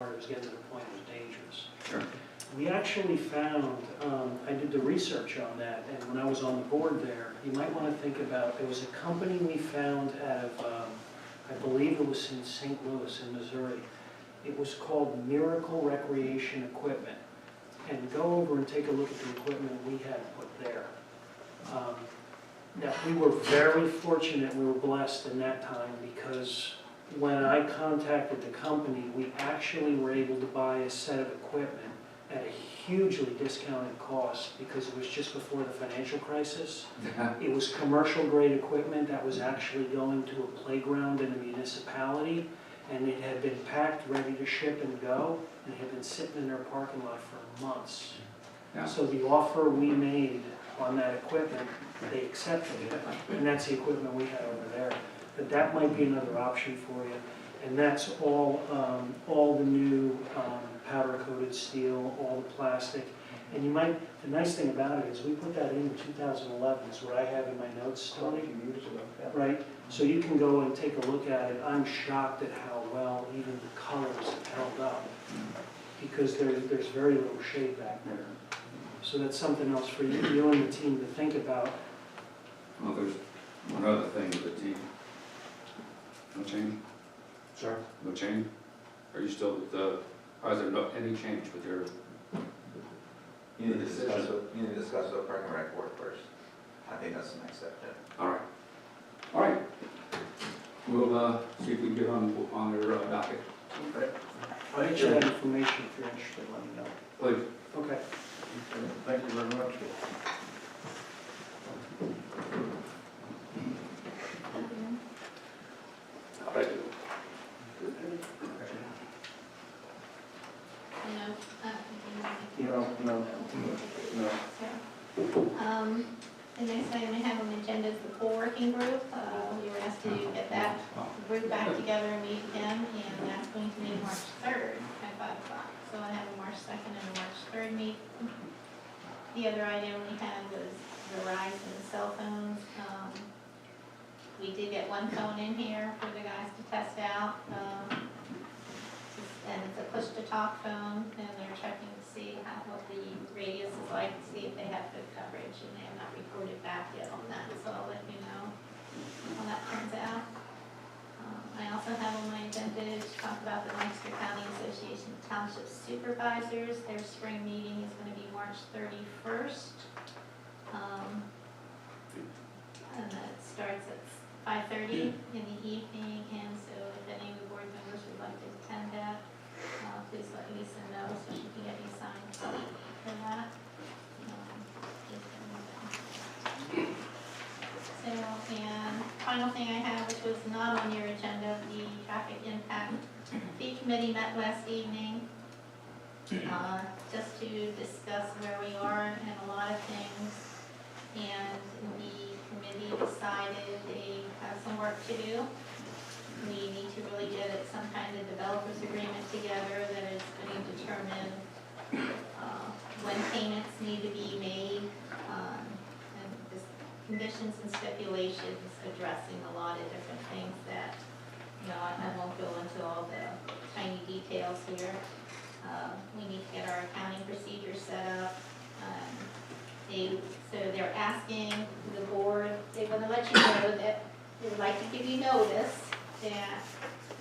it was getting to the point it was dangerous. Sure. We actually found, I did the research on that, and when I was on the board there, you might want to think about, there was a company we found out of, I believe it was in St. Louis in Missouri. It was called Miracle Recreation Equipment. And go over and take a look at the equipment we had put there. Now, we were very fortunate, we were blessed in that time, because when I contacted the company, we actually were able to buy a set of equipment at a hugely discounted cost, because it was just before the financial crisis. It was commercial grade equipment that was actually going to a playground in a municipality, and it had been packed, ready to ship and go, and it had been sitting in their parking lot for months. Yeah. So the offer we made on that equipment, they accepted it, and that's the equipment we had over there. But that might be another option for you. And that's all the new powder-coated steel, all the plastic. And you might, the nice thing about it is we put that in 2011, is what I have in my notes, Tony. Right? So you can go and take a look at it. I'm shocked at how well even the colors have held up, because there's very little shade back there. So that's something else for you and the team to think about. Well, there's one other thing with the team. No change? Sir? No change? Are you still with the, or is there any change with your? You need to discuss the parking and rec board first. I think that's the next step, yeah. All right. All right. We'll see if we can get on their docket. Okay. I'll get you that information if you're interested, let me know. Please. Okay. Thank you very much. Thank you. No. The next item I have on the agenda is the pool working group. We were asked to get that group back together and meet again, and that's going to be March 3rd at 5 o'clock. So I have a March 2nd and a March 3rd meeting. The other item we had was Verizon cell phones. We did get one phone in here for the guys to test out. And it's a push-to-talk phone, and they're checking to see what the radius is like, to see if they have good coverage, and they have not reported back yet on that, so I'll let you know how that turns out. I also have on my agenda to talk about the Lancaster County Association of Township Supervisors. Their spring meeting is going to be March 31st. And that starts at 5:30 in the evening, and so if any of the board members would like to attend that, please let Lisa know so she can get you signed for that. So, and final thing I have, which was not on your agenda, the traffic impact fee committee met last evening, just to discuss where we are and a lot of things. And the committee decided they have some work to do. We need to really get some kind of developers agreement together that is going to determine when payments need to be made, and just conditions and stipulations addressing a lot of different things that, I won't go into all the tiny details here. We need to get our accounting procedures set up. So they're asking the board, they want to let you know that they would like to give you notice that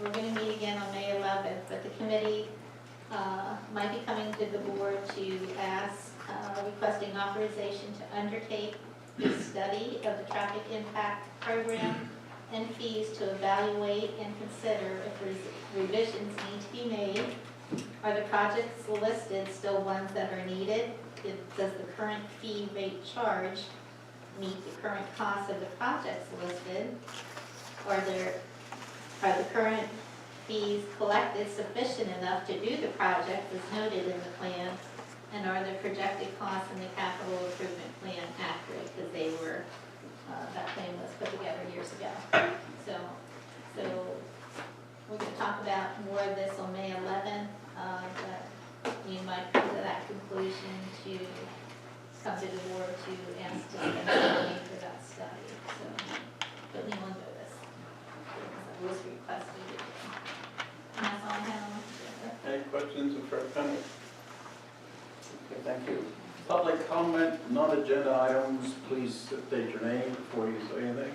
we're going to meet again on May 11th, but the committee might be coming to the board to ask, requesting authorization to undertake a study of the traffic impact program and fees to evaluate and consider if revisions need to be made. Are the projects listed still ones that are needed? Does the current fee rate charge meet the current cost of the projects listed? Are the current fees collected sufficient enough to do the project as noted in the plan? And are the projected costs in the capital improvement plan accurate? Because they were, that plan was put together years ago. So we're going to talk about more of this on May 11th, but you might come to that conclusion to come to the board to ask to spend money for that study. So, but we won't do this. It was requested. And that's all I have on the agenda. Any questions? questions and further comment? Okay, thank you. Public comment, non-agenda items, please state your name before you say anything.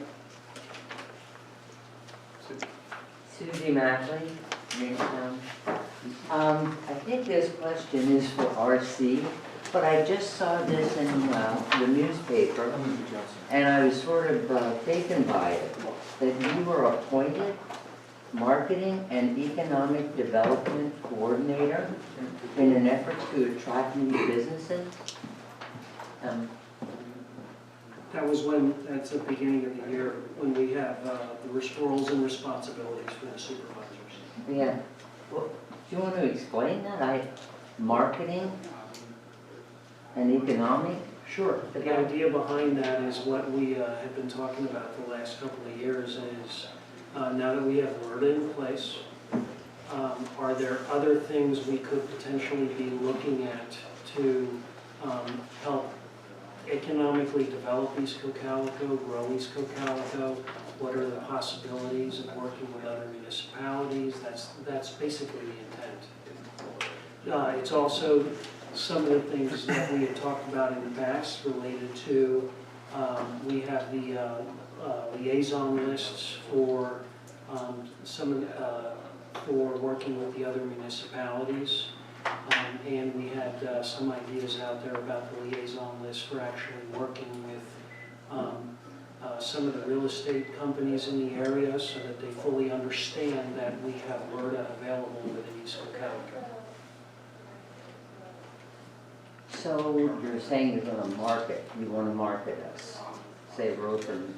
Susie Mackley, Jamestown. I think this question is for RC, but I just saw this in the newspaper, and I was sort of taken by it, that you were appointed Marketing and Economic Development Coordinator in an effort to attract new businesses. That was that's the beginning of the year, when we have the roles and responsibilities for the supervisors. Yeah. Well, do you want to explain that? Marketing and economic? Sure. The idea behind that is what we have been talking about the last couple of years is, now that we have WRDA in place, are there other things we could potentially be looking at to help economically develop East Cocalico, grow East Cocalico? What are the possibilities of working with other municipalities? That's basically the intent. It's also some of the things that we had talked about in the past related to, we have the liaison lists for for working with the other municipalities. And we had some ideas out there about the liaison list for actually working with some of the real estate companies in the area so that they fully understand that we have WRDA available within East Cocalico. So you're saying you're going to market, you want to market us, say Rothen,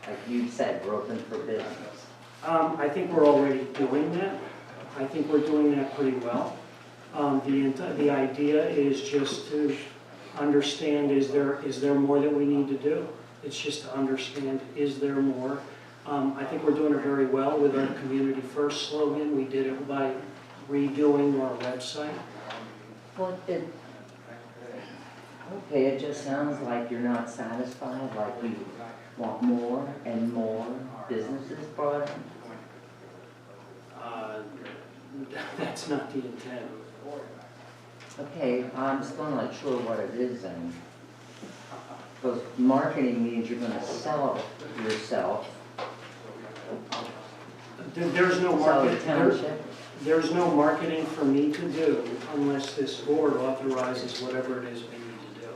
like you said, Rothen for business. I think we're already doing that. I think we're doing that pretty well. The idea is just to understand, is there more that we need to do? It's just to understand, is there more? I think we're doing it very well with our Community First slogan. We did it by redoing our website. Well, okay, it just sounds like you're not satisfied, like you want more and more businesses brought in. That's not the intent. Okay, I'm still not sure what it is then. Because marketing means you're going to sell yourself. There's no Sell the market. township. There's no marketing for me to do unless this board authorizes whatever it is we need to do.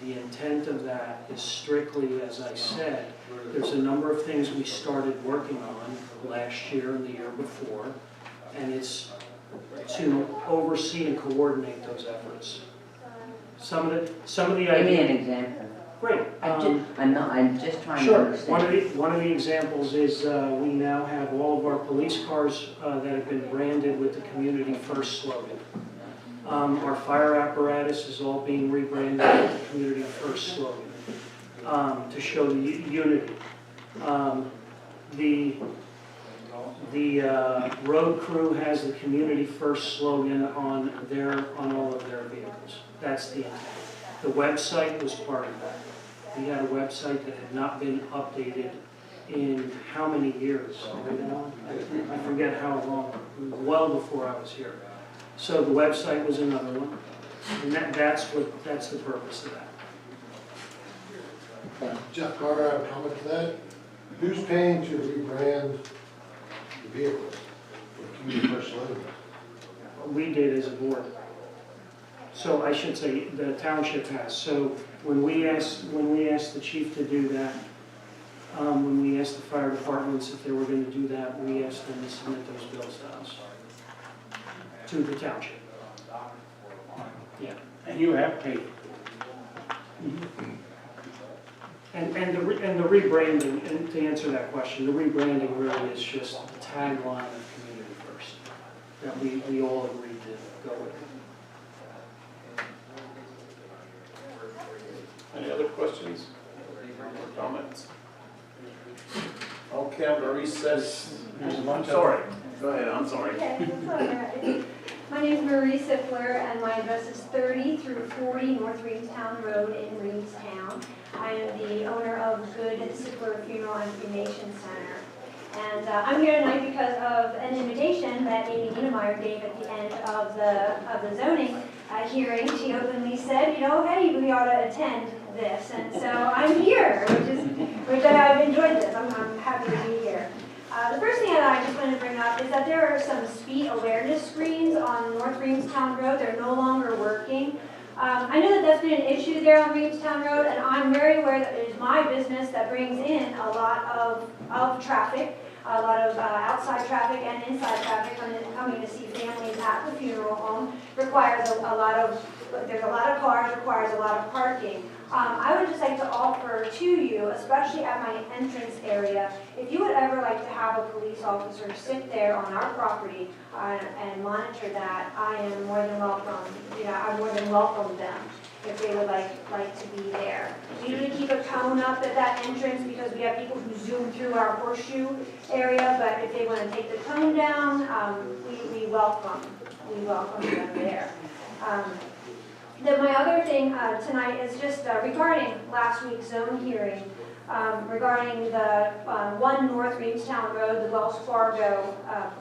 The intent of that is strictly, as I said, there's a number of things we started working on last year and the year before, and it's to oversee and coordinate those efforts. Some of the Give me an ideas. example. Great. I'm just trying to Sure. understand. One of the examples is we now have all of our police cars that have been branded with the Community First slogan. Our fire apparatus is all being rebranded with the Community First slogan to show the unity. The road crew has the Community First slogan on all of their vehicles. That's the intent. The website was part of that. We had a website that had not been updated in how many years? I forget how long, well before I was here. So the website was another one, and that's the purpose of that. Jeff Carter, I have a comment to that. Who's paying to rebrand the vehicles for Community First slogan? We did as a board. So I should say the township has. So when we asked the chief to do that, when we asked the fire departments if they were going to do that, we asked them to submit those bills to us, to the township. Yeah. And you have paid. And the rebranding, and to answer that question, the rebranding really is just the tagline of Community First that we all agreed to go with. Any other questions or comments? Okay, I'm going to recess. I'm sorry. Go ahead, I'm sorry. Okay, that's all right. My name is Marie Siffler, and my address is 30 through 40 North Reamstown Road in Reamstown. I am the owner of Good Siffler Funeral and Cremation Center. And I'm here tonight because of an invitation that Amy Niemeyer gave at the end of the zoning hearing. She openly said, you know, hey, we ought to attend this. And so I'm here, which I've enjoyed this. I'm happy to be here. The first thing that I just wanted to bring up is that there are some speed awareness screens on North Reamstown Road. They're no longer working. I know that that's been an issue there on Reamstown Road, and I'm very aware that it is my business that brings in a lot of traffic, a lot of outside traffic and inside traffic coming to see families at the funeral home. Requires there's a lot of cars, requires a lot of parking. I would just like to offer to you, especially at my entrance area, if you would ever like to have a police officer sit there on our property and monitor that, I am more than welcome. I more than welcome them if they would like to be there. We usually keep a cone up at that entrance because we have people who zoom through our horseshoe area, but if they want to take the cone down, we welcome them there. Then my other thing tonight is just regarding last week's zone hearing, regarding the 1 North Reamstown Road, the Wells Fargo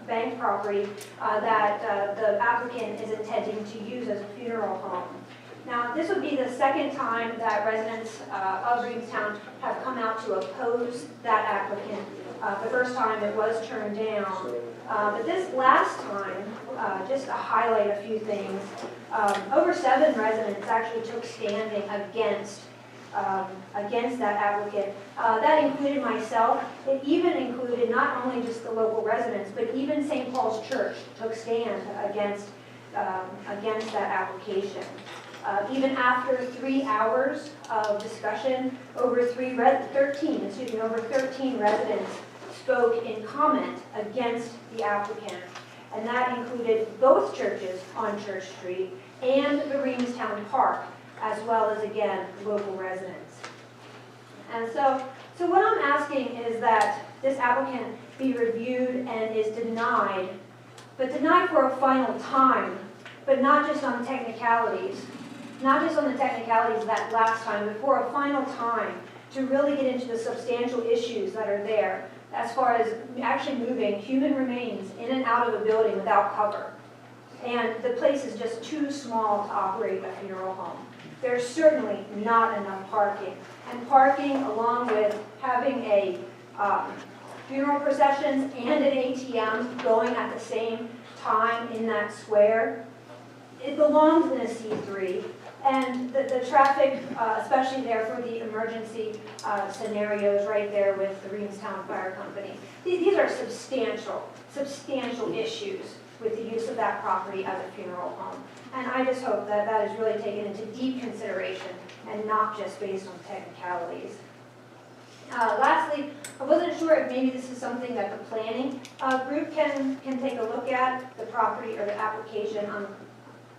bank property that the applicant is intending to use as a funeral home. Now, this would be the second time that residents of Reamstown have come out to oppose that applicant. The first time it was turned down. But this last time, just to highlight a few things, over 7 residents actually took standing against that applicant. That included myself. It even included not only just the local residents, but even St. Paul's Church took stand against that application. Even after 3 hours of discussion, over 13 residents spoke in comment against the applicant. And that included both churches on Church Street and the Reamstown Park, as well as, again, local residents. And so what I'm asking is that this applicant be reviewed and is denied, but denied for a final time, but not just on technicalities. Not just on the technicalities of that last time, but for a final time to really get into the substantial issues that are there as far as actually moving human remains in and out of a building without cover. And the place is just too small to operate a funeral home. There's certainly not enough parking. And parking, along with having a funeral processions and an ATM going at the same time in that square, it belongs in a C3. And the traffic, especially there for the emergency scenarios right there with the Reamstown Fire Company. These are substantial issues with the use of that property as a funeral home. And I just hope that that is really taken into deep consideration and not just based on technicalities. Lastly, I wasn't sure if maybe this is something that the planning group can take a look at, the property or the application. I'm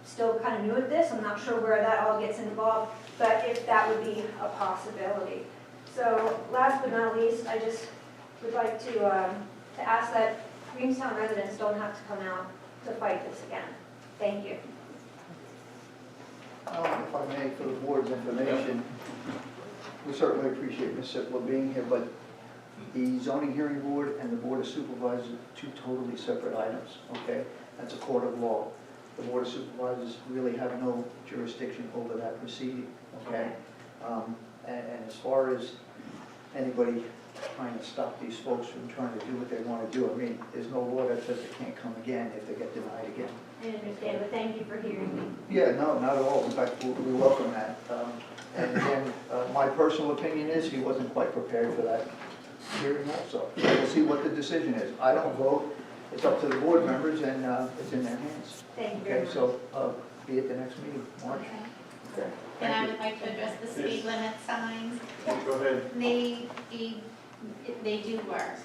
still kind of new at this. I'm not sure where that all gets involved, but if that would be a possibility. So last but not least, I just would like to ask that Reamstown residents don't have to come out to fight this again. Thank you. If I may, for the board's information, we certainly appreciate Ms. Sipler being here, but the zoning hearing board and the board of supervisors are 2 totally separate items, okay? That's a court of law. The board of supervisors really have no jurisdiction over that proceeding, okay? And as far as anybody trying to stop these folks from trying to do what they want to do, I mean, there's no law that says they can't come again if they get denied again. I understand, but thank you for hearing me. Yeah, no, not at all. In fact, we welcome that. And again, my personal opinion is he wasn't quite prepared for that hearing also. We'll see what the decision is. I don't vote. It's up to the board members, and it's in their hands. Thank you very Okay, much. so be at the next meeting, March. Okay. Okay. And I Thank you. would like to address the speed limit signs. Go ahead. They do work.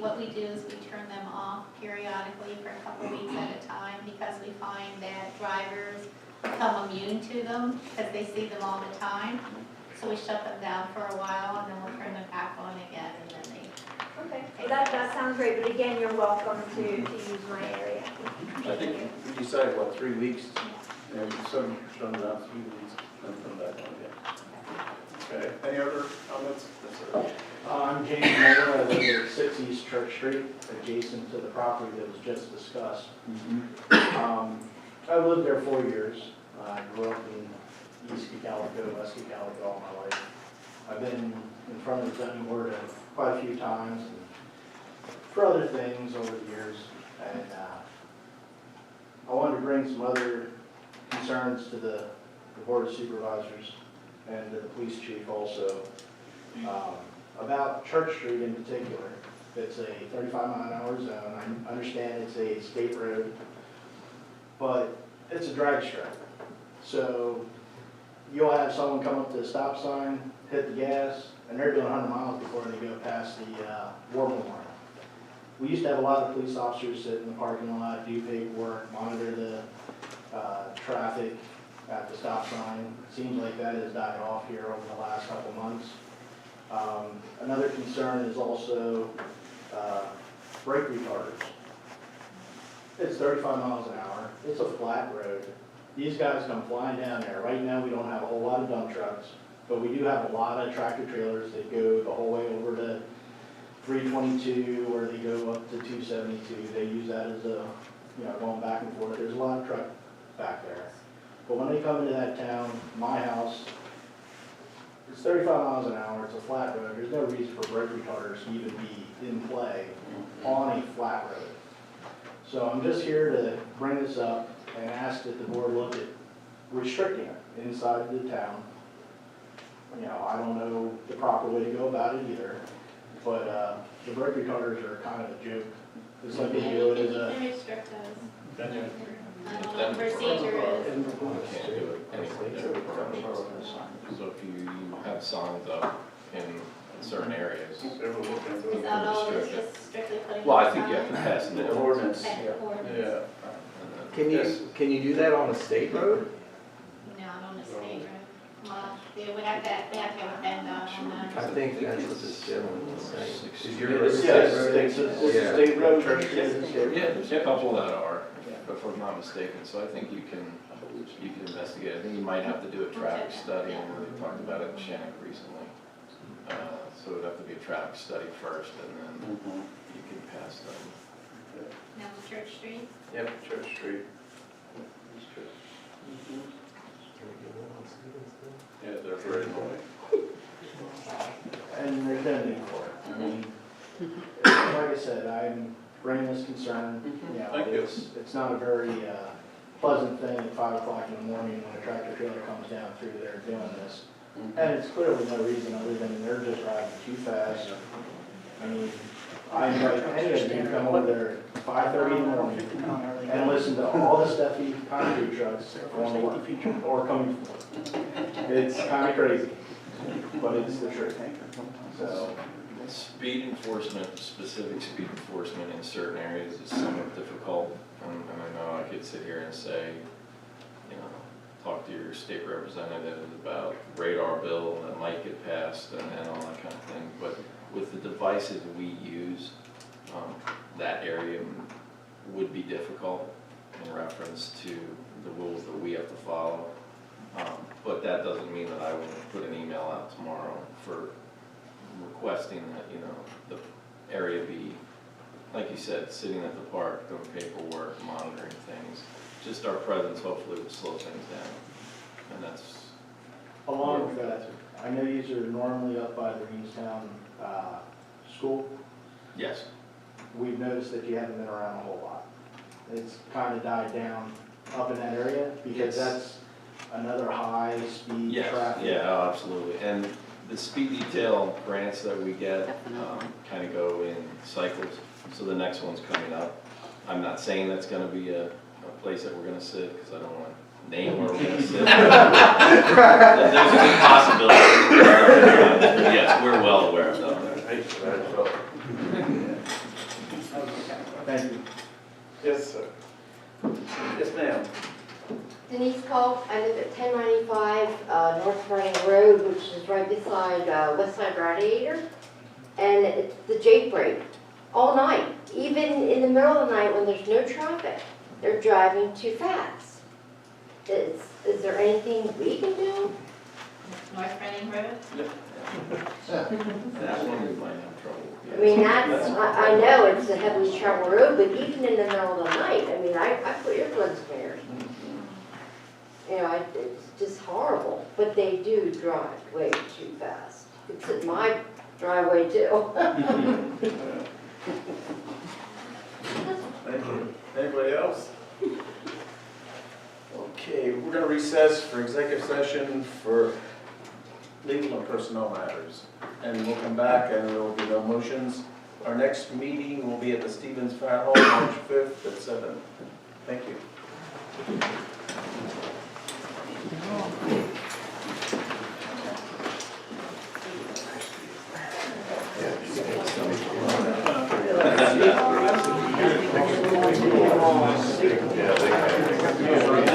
What we do is we turn them off periodically for a couple of weeks at a time because we find that drivers become immune to them because they see them all the time. So we shut them down for a while and then we'll turn them back on again and then they. Okay, well, that sounds great, but again, you're welcome to use my area. I think we decided, 3 weeks? Yeah, some shut it down 3 weeks, then come back on again. Okay, any other comments? Yes, sir. I'm James Moore, I live at 6 East Church Street, adjacent to the property that was just discussed. I've lived there 4 years. I grew up in East Cocalico, West Cocalico all my life. I've been in front of the zoning board quite a few times and for other things over the years. And I wanted to bring some other concerns to the Board of Supervisors and to the police chief also. About Church Street in particular. It's a 35-mile-an-hour zone. I understand it's a state road, but it's a drag strip. So you'll have someone come up to the stop sign, hit the gas, and they're doing 100 miles before they go past the war memorial. We used to have a lot of police officers sit in the parking lot, do paperwork, monitor the traffic at the stop sign. Seems like that has died off here over the last couple months. Another concern is also brake retarders. It's 35 miles an hour. It's a flat road. These guys come flying down there. Right now, we don't have a whole lot of dump trucks, but we do have a lot of tractor trailers that go the whole way over to 322, or they go up to 272. They use that as a, going back and forth. There's a lot of truck back there. But when they come into that town, my house, it's 35 miles an hour, it's a flat road, there's no reason for brake retarders to even be in play on a flat road. So I'm just here to bring this up and ask that the board look at restricting it inside the town. I don't know the proper way to go about it either, but the brake retarders are kind of a joke. It's like they do it as a... You can restrict those. I don't know what the procedure is. Can't do it anyway. So if you have signs up in certain areas. Is that all, it's just strictly putting? Well, I think you have to pass an ordinance. Okay, ordinance. Can you do that on a state road? No, on the state road. Well, they would have to have a pen on that. I think that's what this gentleman was saying. Is your Yes, it's a state road, Church Street is a state road. Yeah, there's a couple that are, if I'm not mistaken, so I think you can investigate. I think you might have to do a traffic study, and we talked about it in Shannon recently. So it'd have to be a traffic study first, and then you can pass them. Now, Church Street? Yep, Church Street. Yeah, they're very annoying. And there's no need for it. I mean, like I said, I'm bringing this concern, Thank you. it's not a very pleasant thing at 5 o'clock in the morning when a tractor trailer comes down through there doing this. And it's clearly no reason other than they're just riding too fast. I mean, I invite any of you to come over there at 5:30 in the morning and listen to all the stuffy concrete trucks going to work or coming from work. It's kind of crazy, but it's the truth. So, Speed enforcement, specific speed enforcement in certain areas is somewhat difficult. And I know I could sit here and say, talk to your state representatives about radar bill that might get passed and all that kind of thing. But with the devices we use, that area would be difficult in reference to the rules that we have to follow. But that doesn't mean that I will put an email out tomorrow for requesting that, the area be, like you said, sitting at the park, doing paperwork, monitoring things. Just our presence hopefully will slow things down. And that's... along with that, I know these are normally up by the Reamstown school. Yes. We've noticed that you haven't been around a whole lot. It's kind of died down up in that area because that's another high-speed Yes. traffic. Yeah, oh, absolutely. And the speed detail grants that we get kind of go in cycles. So the next one's coming up. I'm not saying that's going to be a place that we're going to sit because I don't want to name where we're going to sit. There's a good possibility. But yes, we're well aware of that. Thank you. Yes, sir. Yes, ma'am. Denise Culp, I live at 1095 North Reading Road, which is right beside Westside Radiator. And it's the Jake break all night, even in the middle of the night when there's no traffic. They're driving too fast. Is there anything we can do? North Reading Road? That one we might have trouble. I mean, I know it's a heavily traveled road, but even in the middle of the night, I mean, I put earplugs in here. You know, it's just horrible, but they do drive way too fast. It's at my driveway too. Thank you. Anybody else? Okay, we're gonna recess for executive session for legal and personnel matters. And we'll come back and there will be no motions. Our next meeting will be at the Stevens Fire Hall, March 5th at 7. Thank you.